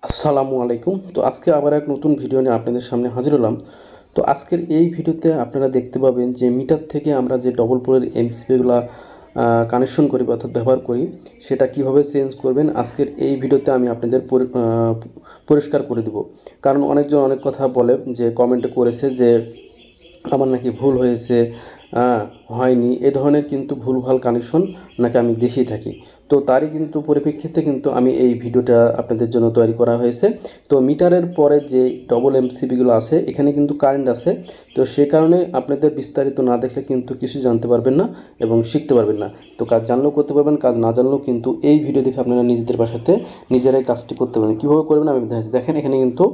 আসসালামু আলাইকুম। তো আজকে আবার এক নতুন ভিডিও নিয়ে আপনাদের সামনে হাজির হলাম। তো আজকের এই ভিডিওতে আপনারা দেখতে পাবেন যে মিটার থেকে আমরা যে ডবল পোলের এমসিপিগুলো কানেকশন করি অর্থাৎ ব্যবহার করি সেটা কিভাবে চেঞ্জ করবেন আজকের এই ভিডিওতে আমি আপনাদের পরিষ্কার করে দেব। কারণ অনেকজন অনেক কথা বলে, যে কমেন্টে করেছে যে আমার নাকি ভুল হয়েছে, হয়নি, এ ধরনের কিন্তু ভুলভাল কানেকশন নাকি আমি দেখিয়ে থাকি। তো তারই কিন্তু পরিপ্রেক্ষিতে কিন্তু আমি এই ভিডিওটা আপনাদের জন্য তৈরি করা হয়েছে। তো মিটারের পরে যে ডবল এমসিবিগুলো আছে এখানে কিন্তু কারেন্ট আছে, তো সে কারণে আপনাদের বিস্তারিত না দেখলে কিন্তু কিছু জানতে পারবেন না এবং শিখতে পারবেন না। তো কাজ জানলেও করতে পারবেন, কাজ না জানলেও কিন্তু এই ভিডিও দেখে আপনারা নিজেদের বাসাতে নিজেরাই কাজটি করতে পারবেন। কীভাবে করবেন আমি দেখেন, এখানে কিন্তু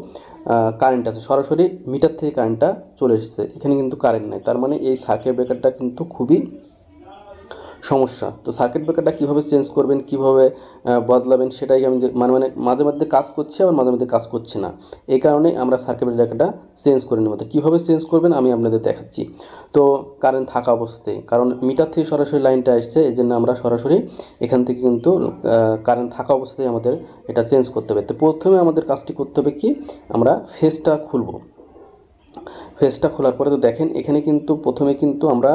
কারেন্ট আছে, সরাসরি মিটার থেকে কারেন্টটা চলে এসেছে, এখানে কিন্তু কারেন্ট নাই, তার মানে এই সার্কিট ব্রেকারটা কিন্তু খুবই সমস্যা। তো সার্কিট ব্রেকারটা কীভাবে চেঞ্জ করবেন, কীভাবে বদলাবেন, সেটাই আমি মাঝে মধ্যে কাজ করছে আবার মাঝে মধ্যে কাজ করছে না, এই কারণে আমরা সার্কিট ব্রেকারটা চেঞ্জ করে নেব। তো কীভাবে চেঞ্জ করবেন আমি আপনাদের দেখাচ্ছি। তো কারেন্ট থাকা অবস্থাতেই, কারণ মিটার থেকে সরাসরি লাইনটা আসছে, এই জন্য আমরা সরাসরি এখান থেকে কিন্তু কারেন্ট থাকা অবস্থাতেই আমাদের এটা চেঞ্জ করতে হবে। তো প্রথমে আমাদের কাজটি করতে হবে কি, আমরা ফেজটা খুলব। ফেজটা খোলার পরে তো দেখেন এখানে কিন্তু প্রথমে কিন্তু আমরা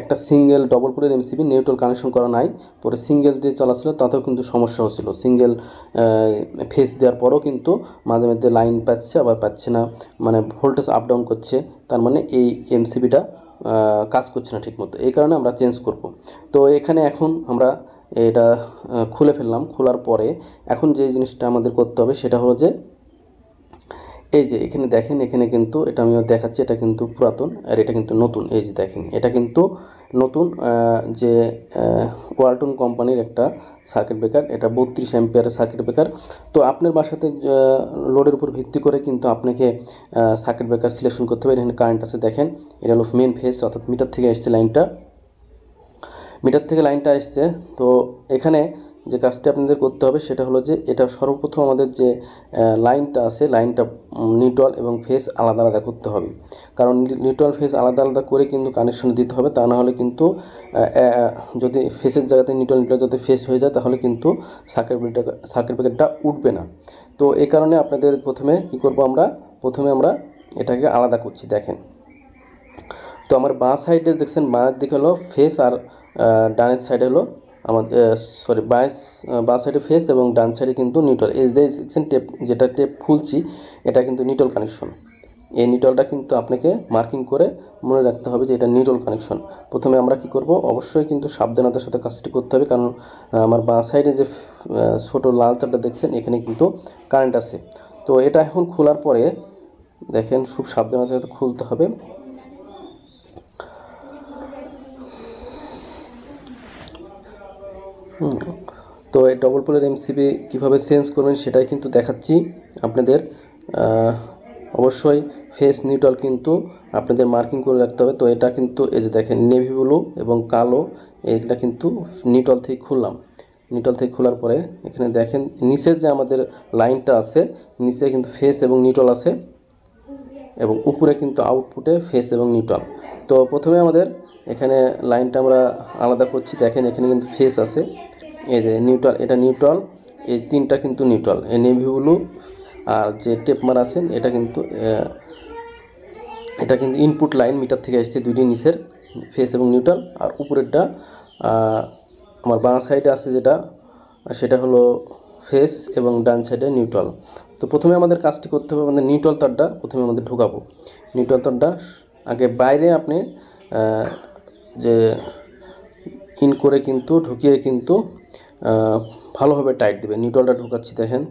একটা সিঙ্গেল ডবল পোলের এমসিবি নিউট্রাল কানেকশন করা নাই, পরে সিঙ্গেল দিয়ে চলাছিল, তাতেও কিন্তু সমস্যা হচ্ছিল। সিঙ্গেল ফেজ দেওয়ার পরও কিন্তু মাঝে মধ্যে লাইন পাচ্ছে আবার পাচ্ছে না, মানে ভোল্টেজ আপ ডাউন করছে, তার মানে এই এমসিবিটা কাজ করছে না ঠিকমতো, এই কারণে আমরা চেঞ্জ করব। তো এখানে এখন আমরা এটা খুলে ফেললাম। খোলার পরে এখন যে জিনিসটা আমাদের করতে হবে সেটা হলো যে এই যে এখানে দেখেন, এখানে কিন্তু এটা আমিও দেখাচ্ছি, এটা কিন্তু পুরাতন আর এটা কিন্তু নতুন। এই যে দেখেন এটা কিন্তু নতুন, যে ওয়ালটন কোম্পানির একটা সার্কিট ব্রেকার, এটা 32 অ্যাম্পিয়ারের সার্কিট ব্রেকার। তো আপনার বাসাতে লোডের উপর ভিত্তি করে কিন্তু আপনাকে সার্কিট ব্রেকার সিলেকশন করতে হবে। এখানে কারেন্ট আছে দেখেন, এটা হলো মেন ফেজ, অর্থাৎ মিটার থেকে আসছে লাইনটা, মিটার থেকে লাইনটা আসছে। তো এখানে যে কাজটি আপনাদের করতে হবে সেটা হলো যে এটা সর্বপ্রথম আমাদের যে লাইনটা আছে, লাইনটা নিউট্রাল এবং ফেজ আলাদা আলাদা করতে হবে। কারণ নিউট্রাল ফেজ আলাদা আলাদা করে কিন্তু কানেকশন দিতে হবে, তা না হলে কিন্তু যদি ফেসের জায়গাতে নিউট্রাল যাতে ফেস হয়ে যায় তাহলে কিন্তু সার্কিট ব্রেকারটা উঠবে না। তো এই কারণে আপনাদের প্রথমে কি করব, প্রথমে আমরা এটাকে আলাদা করছি। দেখেন, তো আমার বাঁ সাইডে দেখছেন, বাঁ দিকে হলো ফেস আর ডানের সাইডে হলো আমাদের বাঁ সাইডে ফেস এবং ডান সাইডে কিন্তু নিউট্রাল। এই দেখছেন টেপ, যেটা টেপ খুলছি এটা কিন্তু নিউট্রাল কানেকশন। এই নিউট্রালটা কিন্তু আপনাকে মার্কিং করে মনে রাখতে হবে যে এটা নিউট্রাল কানেকশন। প্রথমে আমরা কি করব, অবশ্যই কিন্তু সাবধানতার সাথে কাজটি করতে হবে, কারণ আমার বাঁ সাইডে যে ছোটো লাল তারটা দেখছেন এখানে কিন্তু কারেন্ট আছে। তো এটা এখন খোলার পরে দেখেন খুব সাবধানতার সাথে খুলতে হবে। তো এই ডবল পোলের এমসিবি কীভাবে চেঞ্জ করবেন সেটাই কিন্তু দেখাচ্ছি আপনাদের। অবশ্যই ফেস নিউট্রাল কিন্তু আপনাদের মার্কিং করে রাখতে হবে। তো এটা কিন্তু এই যে দেখেন নেভি ব্লু এবং কালো, এইটা কিন্তু নিউট্রাল থেকে খুললাম। নিউট্রাল থেকে খোলার পরে এখানে দেখেন নিচের যে আমাদের লাইনটা আছে, নিচে কিন্তু ফেস এবং নিউট্রাল আছে এবং উপরে কিন্তু আউটপুটে ফেস এবং নিউট্রাল। তো প্রথমে আমাদের এখানে লাইনটা আমরা আলাদা করছি। দেখেন এখানে কিন্তু ফেস আছে, এই যে নিউট্রাল, এটা নিউট্রাল, এই তিনটা কিন্তু নিউট্রাল। এই নেভি ব্লু আর যে টেপ মারা আছেন এটা কিন্তু ইনপুট লাইন, মিটার থেকে আসছে দুইটি নিচের ফেস এবং নিউট্রাল, আর উপরেরটা আমার বাঁ সাইডে আছে যেটা, সেটা হলো ফেস এবং ডান সাইডে নিউট্রাল। তো প্রথমে আমাদের কাজটি করতে হবে, আমাদের নিউট্রাল তারটা প্রথমে আমাদের ঢোকাবো। নিউট্রাল তারটা আগে বাইরে আপনি যে ইন করে কিন্তু ঢুকিয়ে কিন্তু ভালোভাবে টাইট দেবেন। নিউট্রালটা ঢোকাচ্ছি, দেখেন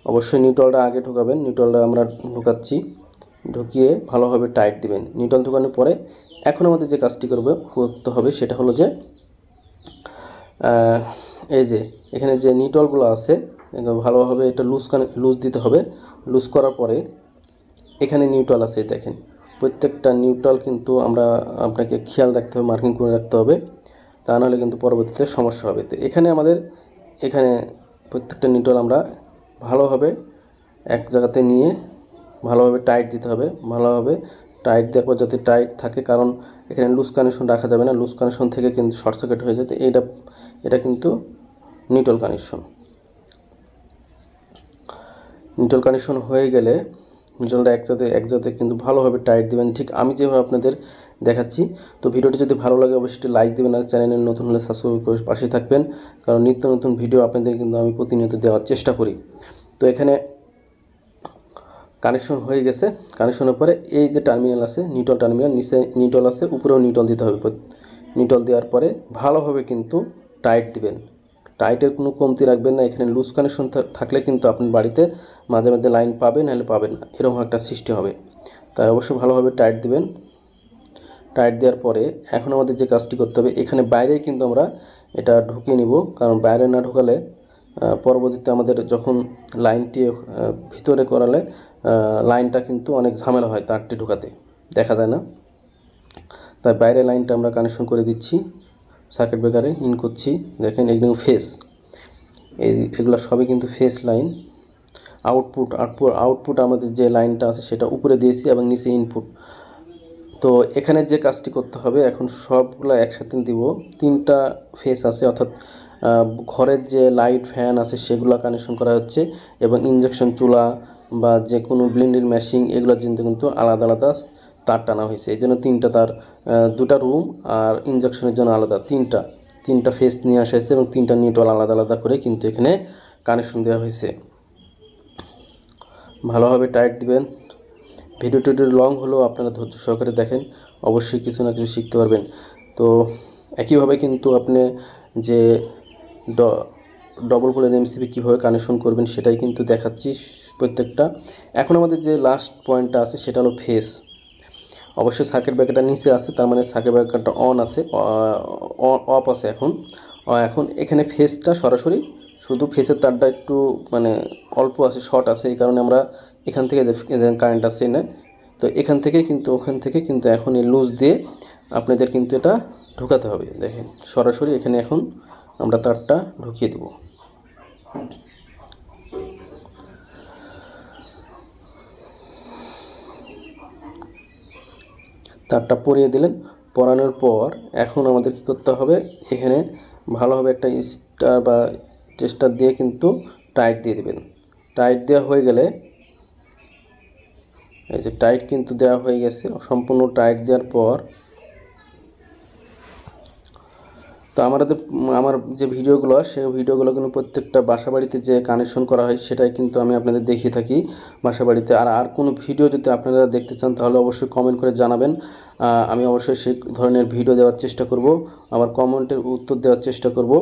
অবশ্যই নিউট্রালটা আগে ঢোকাবেন। নিউট্রালটা আমরা ঢোকাচ্ছি, ঢুকিয়ে ভালোভাবে টাইট দিবেন। নিউট্রাল ঢোকানোর পরে এখন আমাদের যে কাজটি করতে হবে সেটা হলো যে এই যে এখানে যে নিউট্রালগুলো আছে ভালোভাবে এটা লুজ দিতে হবে। লুজ করার পরে এখানে নিউট্রাল আছে দেখেন, প্রত্যেকটা নিউট্রাল কিন্তু আপনাকে খেয়াল রাখতে হবে, মার্কিং করে রাখতে হবে, তা নাহলে কিন্তু পরবর্তীতে সমস্যা হবে। তো এখানে প্রত্যেকটা নিউট্রাল আমরা ভালোভাবে এক জায়গাতে নিয়ে ভালোভাবে টাইট দিতে হবে। ভালোভাবে টাইট দেওয়ার পর যাতে টাইট থাকে, কারণ এখানে লুজ কানেকশন রাখা যাবে না, লুজ কানেকশন থেকে কিন্তু শর্ট সার্কিট হয়ে যেতে। এটা কিন্তু নিউট্রাল কানেকশন। নিউট্রাল কানেকশন হয়ে গেলে নিউট্রালটা একসাথে কিন্তু ভালোভাবে টাইট দেবেন, ঠিক আমি যেভাবে আপনাদের দেখাচ্ছি। তো ভিডিওটি যদি ভালো লাগে অবশ্যই লাইক দেবেন, আর চ্যানেলে নতুন হলে সাবস্ক্রাইব করে পাশে থাকবেন, কারণ নিত্য নতুন ভিডিও আপনাদের কিন্তু আমি প্রতিনিয়ত দেওয়ার চেষ্টা করি। তো এখানে কানেকশন হয়ে গেছে। কানেকশনের পরে এই যে টার্মিনাল আছে, নিউট্রাল টার্মিনাল, নিচে নিউট্রাল আছে, উপরেও নিউট্রাল দিতে হবে। নিউট্রাল দেওয়ার পরে ভালোভাবে কিন্তু টাইট দিবেন, টাইটের কোনো কমতি রাখবেন না। এখানে লুজ কানেকশন থাকলে কিন্তু আপনি বাড়িতে মাঝে মাঝে লাইন পাবেন, নাহলে পাবেন না, এরকম একটা সৃষ্টি হবে। তাই অবশ্যই ভালোভাবে টাইট দিবেন। টাইট দেওয়ার পরে এখন আমাদের যে কাজটি করতে হবে, এখানে বাইরে কিন্তু আমরা এটা ঢুকিয়ে নিব, কারণ বাইরে না ঢুকালে পরবর্তীতে আমাদের যখন লাইনটি ভিতরে করালে লাইনটা কিন্তু অনেক ঝামেলা হয়, তারটি ঢুকাতে দেখা যায় না। তাই বাইরে লাইনটা আমরা কানেকশন করে দিচ্ছি, সার্কিট ব্রেকারে ইন করছি। দেখেন এগুলো ফেস, এগুলো সবই কিন্তু ফেস লাইন। আউটপুট আমাদের যে লাইনটা আছে সেটা উপরে দিয়েছি এবং নিচে ইনপুট। তো এখানে যে কাজটি করতে হবে, এখন সবগুলো একসাথে দিব। 3টা ফেস আছে, অর্থাৎ ঘরের যে লাইট ফ্যান আছে সেগুলো কানেকশন করা হচ্ছে, এবং ইনজেকশন চুলা বা যে কোনো ব্লেন্ডিং মেশিন এগুলোর জন্য কিন্তু আলাদা আলাদা তার টানা হয়েছে। এই জন্য 3টা তার, 2টা রুম আর ইনজেকশনের জন্য আলাদা তিনটা ফেস নিয়ে আসা হয়েছে, এবং 3টা নিউট্রাল আলাদা আলাদা করে কিন্তু এখানে কানেকশন দেওয়া হয়েছে। ভালোভাবে টাইট দিবেন। ভিডিওটি লং হলেও আপনারা ধৈর্য সহকারে দেখেন, অবশ্যই কিছু না কিছু শিখতে পারবেন। তো একইভাবে কিন্তু আপনি যে ডবল পোলের এমসিবি কীভাবে কানেকশন করবেন সেটাই কিন্তু দেখাচ্ছি প্রত্যেকটা। এখন আমাদের যে লাস্ট পয়েন্টটা আছে সেটা হলো ফেস। অবশ্যই সার্কিট ব্রেকারটা নিচে আছে, তার মানে সার্কিট ব্রেকারটা অন আছে, অফ আছে। এখন এখানে ফেসটা সরাসরি, শুধু ফেসের তারটা একটু মানে অল্প আছে, শর্ট আছে, এই কারণে আমরা এখান থেকে যে কারেন্ট আসছে না, তো এখান থেকে কিন্তু ওখান থেকে কিন্তু এখন এই লুজ দিয়ে আপনাদের কিন্তু এটা ঢুকাতে হবে। দেখেন সরাসরি এখানে এখন আমরা তারটা ঢুকিয়ে দেব। তারটা পরিয়ে দিলেন। পরানোর পর এখন আমাদের কী করতে হবে, এখানে ভালোভাবে একটা স্টার বা টেস্টার দিয়ে কিন্তু টাইট দিয়ে দেবেন। টাইট দেওয়া হয়ে গেলে, এই যে টাইট কিন্তু দেওয়া হয়ে গেছে, সম্পূর্ণ টাইট দেওয়ার পর তো আমার যে ভিডিওগুলো, সেই ভিডিওগুলো কিন্তু প্রত্যেকটা বাসা বাড়িতে যে কানেকশন করা হয় সেটাই কিন্তু আমি আপনাদের দেখিয়ে থাকি বাসা বাড়িতে। আর কোনো ভিডিও যদি আপনারা দেখতে চান তাহলে অবশ্যই কমেন্ট করে জানাবেন, আমি অবশ্যই সেই ধরনের ভিডিও দেওয়ার চেষ্টা করব, আবার কমেন্টের উত্তর দেওয়ার চেষ্টা করব।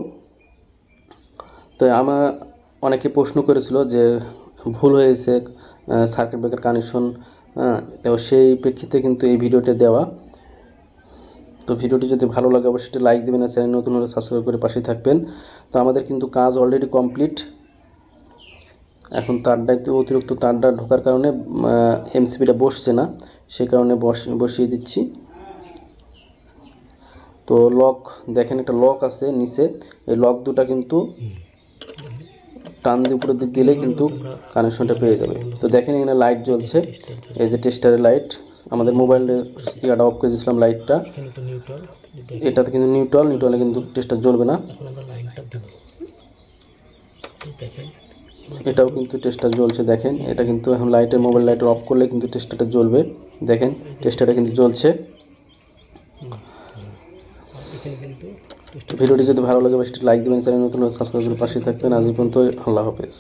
তো আমার অনেকে প্রশ্ন করেছিল যে ভুল হয়েছে সার্কিট ব্রেকার কানেকশন, তো সেই প্রেক্ষিতে কিন্তু এই ভিডিওটা দেওয়া। তো ভিডিওটি যদি ভালো লাগে অবশ্যই লাইক দেবেন, আর চ্যানেল নতুন হলে সাবস্ক্রাইব করে পাশে থাকবেন। তো আমাদের কিন্তু কাজ অলরেডি কমপ্লিট। এখন অতিরিক্ত তারটা ঢোকার কারণে এমসিবিটা বসছে না, সে কারণে বসিয়ে দিচ্ছি। তো লক দেখেন, একটা লক আছে নিচে, এই লক দুটা কিন্তু টান দিয়ে উপরের দিক দিলে কিন্তু কানেকশনটা পেয়ে যাবে। তো দেখেন এখানে লাইট জ্বলছে, এই যে টেস্টারের লাইট। আমাদের মোবাইলে ইয়াটা অফ করে দিয়েছিলাম লাইটটা, এটাতে কিন্তু নিউট্রালে কিন্তু টেস্টার জ্বলবে না। এটাও কিন্তু টেস্টার জ্বলছে, দেখেন এটা কিন্তু এখন মোবাইল লাইটের অফ করলে কিন্তু টেস্টারটা জ্বলবে। দেখেন টেস্টারটা কিন্তু জ্বলছে। ভিডিওটি যদি ভালো লাগে অবশ্যই লাইক দেবেন, চ্যানেল নতুন সাবস্ক্রাইব করে পাশে থাকবেন। আজ পর্যন্ত, আল্লাহ হাফেজ।